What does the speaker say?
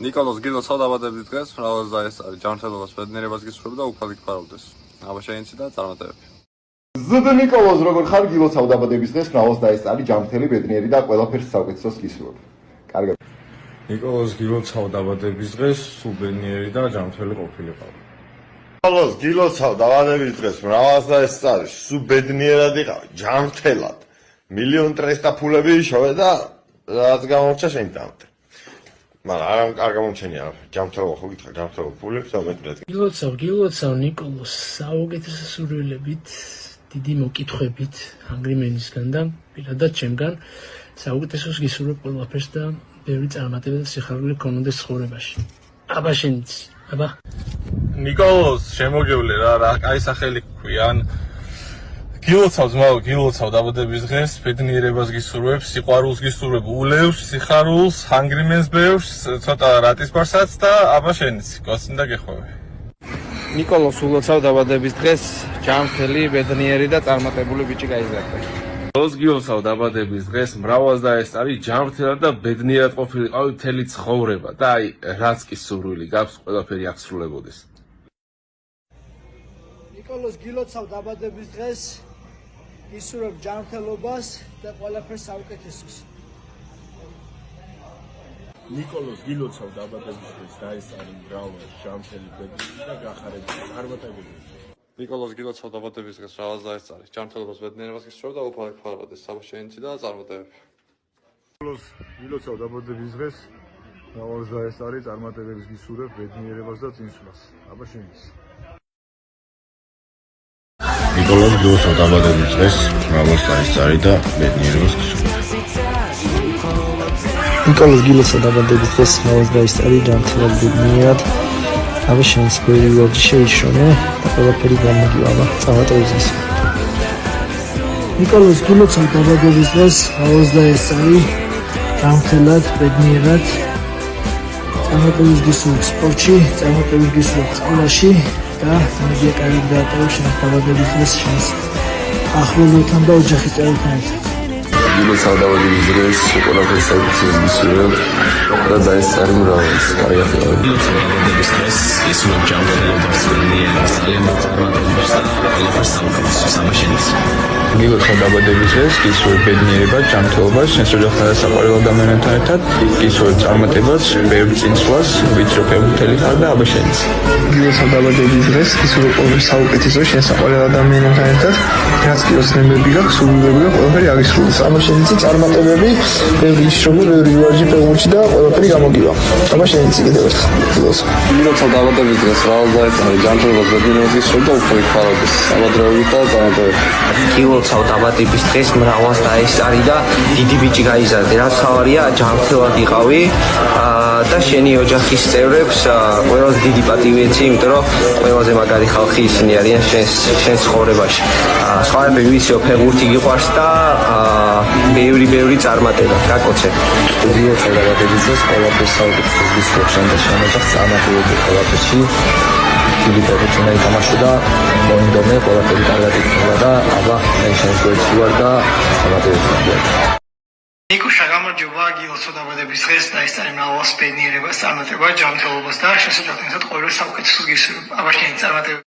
ნიკოლოზ გილოცავ დაბადების დღეს მრავალს დაესწარი ჯანმრთელობას ბედნიერებას გისურვებ და უფალი გფარავდეს. აბა შეინცი და წარმატებები. ზდ ნიკოლოზ როგორ ხარ გილოცავ დაბადების დღეს მრავალს დაესწარი ჯანმრთელი ბედნიერი და ყველაფერს საუკეთესოს გისურვებ. კარგად. ნიკოლოზ გილოცავ დაბადების დღეს სულ ბედნიერი და ჯანმრთელი ყოფილიყავ. ნიკოლოზ გილოცავ დაბადების დღეს მრავალს დაესწარი სულ ბედნიერად იყავ ჯანმრთელად. მილიონ ტრესტა ფულები იშოვე და რაც გამორჩა შენ დამტე. მაგრამ არ გამომჩენია ჯანმრთელობა ხო გითხრა ჯანმრთელობა ფულებს და მეტად. გილოცავ ნიკოლოზ საუკეთესო სურვილებით, დიდი მოკითხვებით ანგრიმენისგან და პირადად ჩემგან საუკეთესოს გისურვებ ყველაფერს და ბევრი წარმატება და სიხარული გქონდეს ცხოვრებაში. აბა შენც, აბა. ნიკოლოზ შემოგევლე რა კაი სახელი გქვიან. გილოცავ ძმაო, გილოცავ დაბადების დღეს ბედნიერებას გისურვებ, სიყვარულს გისურვებ, ულევს, სიხარულს, ანგრიმენს ბევრს, ცოტა რატისფარსაც და აბა შენც, გოსინდა გეხვევე. ნიკოლოზ გილოცავ დაბადების დღეს ჯანმრთელი, ბედნიერი და წარმატებული ბიჭი გაიზარდა. ნიკოლოზ გილოცავ დაბადების დღეს მრავალს დაესწარი ჯანმრთელად და ბედნიერად ყოფილიყავი მთელი ცხოვრება და აი რაც კი სურვილი გაქვს ყველაფერი აღსრულებოდეს. ნიკოლოზ გილოცავ დაბადების დღეს ისურვებ ჯანმრთელობას და ყველაფერს საუკეთესოს. ნიკოლოზ გილოცავ დაბადების დღეს დაესწარი მრავალს ჯანმრთელი ბედნიერი და გახარებული წარმატებები. ნიკოლოზ გილოცავ დაბადების დღეს მრავალს დაესწარი ჯანმრთელობას ბედნიერებას გისურვებ და უფალი გფარავდეს. აბა შეინცი და წარმატებები. ნიკოლოზ გილოცავ დაბადების დღეს მრავალს დაესწარი წარმატებების გისურვებ, ბედნიერებას და წინსვლას. აბა შენც. ნიკოლოზ გილოცავ დაბადების დღეს მრავალს დაესწარი და ბედნიერებას გისურვებ. ნიკოლოზ გილოცავ დაბადების დღეს მრავალს დაესწარი ჯანმრთელად ბედნიერად. აბა შენც ბევრი ვარჯი შეიშოვე და ყველაფერი გამოგივა, აბა წარმატებებს გისურვებ. ნიკოლოზ გილოცავ დაბადების დღეს მრავალს დაესწარი ჯანმრთელად ბედნიერად. წარმატებებს გისურვებ სპორტში, წარმატებებს გისურვებ სკოლაში. და მედია კარგად დაატოვე შენს დაბადების დღეს შენს ახლობელთან და ოჯახის წევრებთან ერთად. გილოცავ დაბადების დღეს ყველაფერს საუკეთესოს გისურვებ და დაესწარი მრავალს. კარგად გავიგე. გილოცავ დაბადების დღეს ისურვებ ჯანმრთელობას, ბედნიერებას, ძალიან წარმატებებს და ყველაფერს საუკეთესოს. აბა შენც. გილოცავ დაბადების დღეს გისურვებ ბედნიერებას, ჯანმრთელობას, შენს ოჯახთან და საყვარელ ადამიანებთან ერთად. გისურვებ წარმატებას, ბევრ წინსვლას, ვიწრო ფეხბურთელი ხარ და აბა შენც. გილოცავ დაბადების დღეს ისურვებ ყველაფერს საუკეთესოს შენს საყვარელ ადამიანებთან ერთად. რაც კი ოცნებები გაქვს, სურვილები და ყველაფერი აღისრულოს. აბა შენც წარმატებები, ბევრი ისრობა, ბევრი ვარჯი ფეხბურთში და ყველაფერი გამოგივა. აბა შენც კიდევ ერთხელ გილოცავ. გილოცავ დაბადების დღეს მრავალს დაესწარი ჯანმრთელობას ბედნიერებას გისურვებ და უფალი გფარავდეს. აბა დროებით და წარმატებები. გილოცავ დაბადების დღეს მრავალს დაესწარი და დიდი ბიჭი გაიზარდე. რაც თავარია ჯანმრთელად იყავი და შენი ოჯახის წევრებს ყველას დიდი პატივი ეცი, იმიტომ რომ ყველაზე მაგარი ხალხი ისინი არიან შენს ცხოვრებაში. სხვაები ვიციო ფეხბურთი გიყვარს და ბევრი წარმატება გაკოცე. გილოცავ დაბადების დღეს ყველაფერს საუკეთესოს გისურვებ შენ და შენ ოჯახს წარმატებები ყველაფერში. დიდი ფეხბურთი უნდა ითამაშო და მოინდომე ყველაფერი კარგად იქნება და აბა მე შენს გვერდში ვარ და წარმატებები. ნიკუშა გამარჯობა გილოცავ დაბადების დღეს დაესწარი მრავალს ბედნიერებას, წარმატებას, ჯანმრთელობას და შენს ოჯახთან ერთად ყველაფერს საუკეთესოს გისურვებ. აბა შენც წარმატებები.